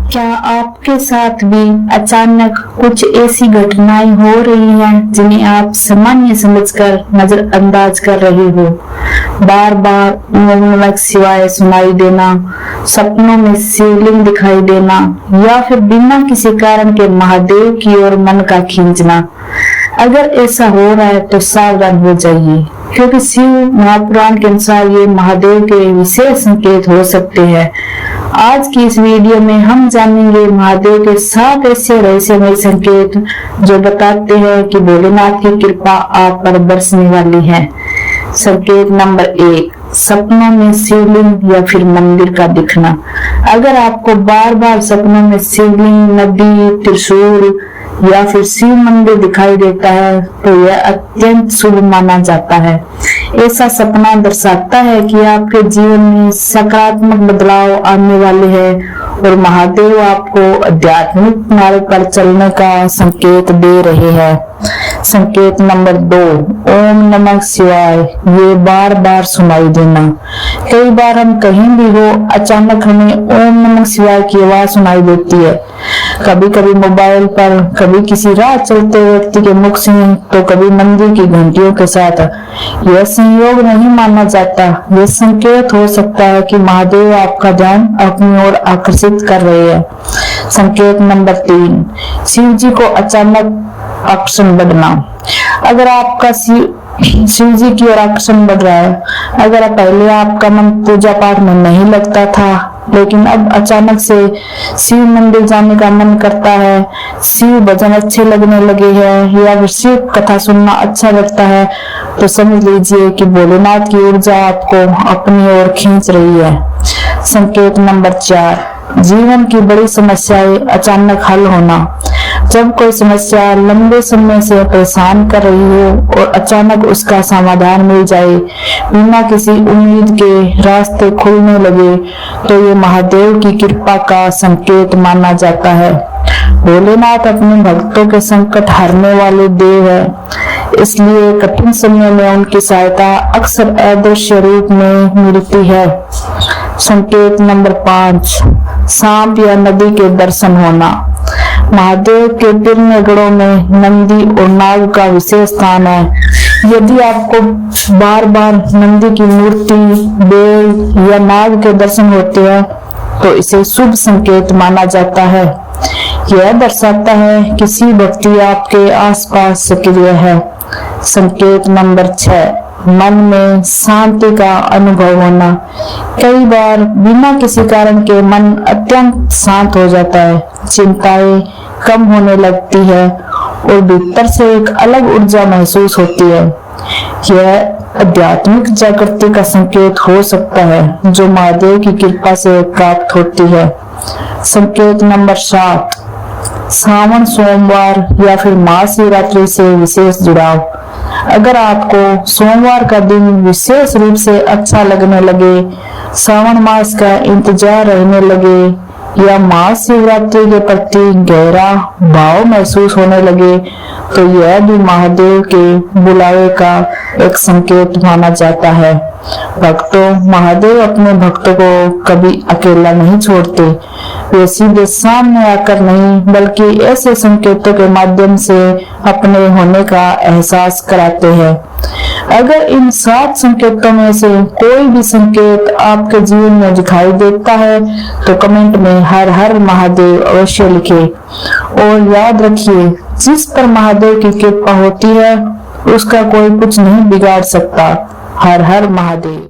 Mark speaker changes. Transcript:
Speaker 1: क्या आपके साथ भी अचानक कुछ ऐसी घटनाएं हो रही हैं जिन्हें आप सामान्य समझकर नजरअंदाज कर रहे हो? बार बार ओम नमः शिवाय सुनाई देना, सपनों में शिवलिंग दिखाई देना या फिर बिना किसी कारण के महादेव की ओर मन का खींचना। अगर ऐसा हो रहा है तो सावधान हो जाइए, क्योंकि शिव महापुराण के अनुसार ये महादेव के विशेष संकेत हो सकते हैं। आज की इस वीडियो में हम जानेंगे महादेव के 7 ऐसे रहस्यमय संकेत जो बताते हैं कि भोलेनाथ की कृपा आप पर बरसने वाली है। संकेत नंबर 1, सपनों में शिवलिंग या फिर मंदिर का दिखना। अगर आपको बार बार सपनों में शिवलिंग, नदी, त्रिशूल या फिर शिव मंदिर दिखाई देता है तो यह अत्यंत शुभ माना जाता है। ऐसा सपना दर्शाता है कि आपके जीवन में सकारात्मक बदलाव आने वाले हैं और महादेव आपको आध्यात्मिक मार्ग पर चलने का संकेत दे रहे हैं। संकेत नंबर 2, ओम नमः शिवाय ये बार बार सुनाई देना। कई बार हम कहीं भी हो, अचानक हमें ओम नमः शिवाय की आवाज सुनाई देती है। कभी कभी मोबाइल पर, कभी किसी राह चलते व्यक्ति के मुख से, तो कभी मंदिर की घंटियों के साथ। यह संयोग नहीं माना जाता, यह संकेत हो सकता है कि महादेव आपका ध्यान अपनी ओर आकर्षित कर रहे हैं। संकेत नंबर 3, शिव जी को अचानक आकर्षण बढ़ना। अगर आपका शिव जी की ओर आकर्षण बढ़ रहा है, अगर पहले आपका मन पूजा पाठ में नहीं लगता था लेकिन अब अचानक से शिव मंदिर जाने का मन करता है, शिव भजन अच्छे लगने लगे हैं या फिर शिव कथा सुनना अच्छा लगता है, तो समझ लीजिए कि भोलेनाथ की ऊर्जा आपको अपनी ओर खींच रही है। संकेत नंबर 4, जीवन की बड़ी समस्याएं अचानक हल होना। जब कोई समस्या लंबे समय से परेशान कर रही हो और अचानक उसका समाधान मिल जाए, बिना किसी उम्मीद के रास्ते खुलने लगे, तो ये महादेव की कृपा का संकेत माना जाता है। भोलेनाथ अपने भक्तों के संकट हरने वाले देव है, इसलिए कठिन समय में उनकी सहायता अक्सर अदृश्य रूप में मिलती है। संकेत नंबर 5, सांप या नदी के दर्शन होना। महादेव के 13 गढ़ों में नंदी और नाग का विशेष स्थान है। यदि आपको बार बार नंदी की मूर्ति, बेल या नाग के दर्शन होते हैं तो इसे शुभ संकेत माना जाता है। यह दर्शाता है कि शिव भक्ति आपके आसपास सक्रिय है। संकेत नंबर 6, मन में शांति का अनुभव होना। कई बार बिना किसी कारण के मन अत्यंत शांत हो जाता है, चिंताएं कम होने लगती है और भीतर से एक अलग ऊर्जा महसूस होती है। यह आध्यात्मिक जागृति का संकेत हो सकता है जो महादेव की कृपा से प्राप्त होती है। संकेत नंबर 7, सावन सोमवार या फिर महाशिवरात्रि से विशेष जुड़ाव। अगर आपको सोमवार का दिन विशेष रूप से अच्छा लगने लगे, श्रावण मास का इंतजार रहने लगे या महाशिवरात्रि के प्रति गहरा भाव महसूस होने लगे, तो यह भी महादेव के बुलावे का एक संकेत माना जाता है। भक्तों, महादेव अपने भक्तों को कभी अकेला नहीं छोड़ते। वे सीधे सामने आकर नहीं, बल्कि ऐसे संकेतों के माध्यम से अपने होने का एहसास कराते हैं। अगर इन 7 संकेतों में से कोई भी संकेत आपके जीवन में दिखाई देता है तो कमेंट में हर हर महादेव अवश्य लिखें और याद रखिए, जिस पर महादेव की कृपा होती है उसका कोई कुछ नहीं बिगाड़ सकता। हर हर महादेव।